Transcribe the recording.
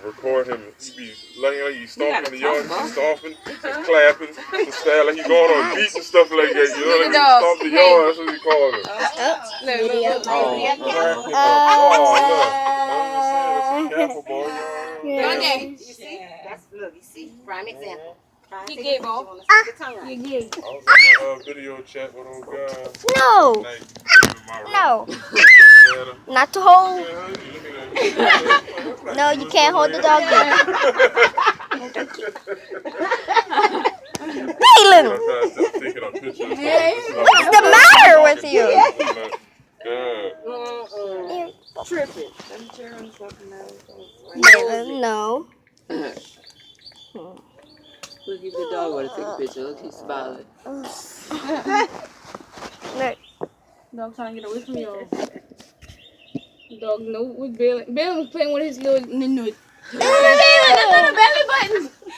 Record him. He be laying like he's stomping in the yard. He's stomping, just clapping, just style like he's going on beats and stuff like that. You know, like he stomp the yard. That's what we call him. Careful, boy. You see? That's look. You see? Prime example. He gave off. You gave. I was on my video chat with old guys. No. No. Not to hold. No, you can't hold the dog yet. Xyailon! What's the matter with you? You're Tripping. No. Look at the dog want to take a picture. Look, he's smiling. Look. Dog trying to get away from y'all. Dog, no, with Bailey. Bailey was playing with his little nut.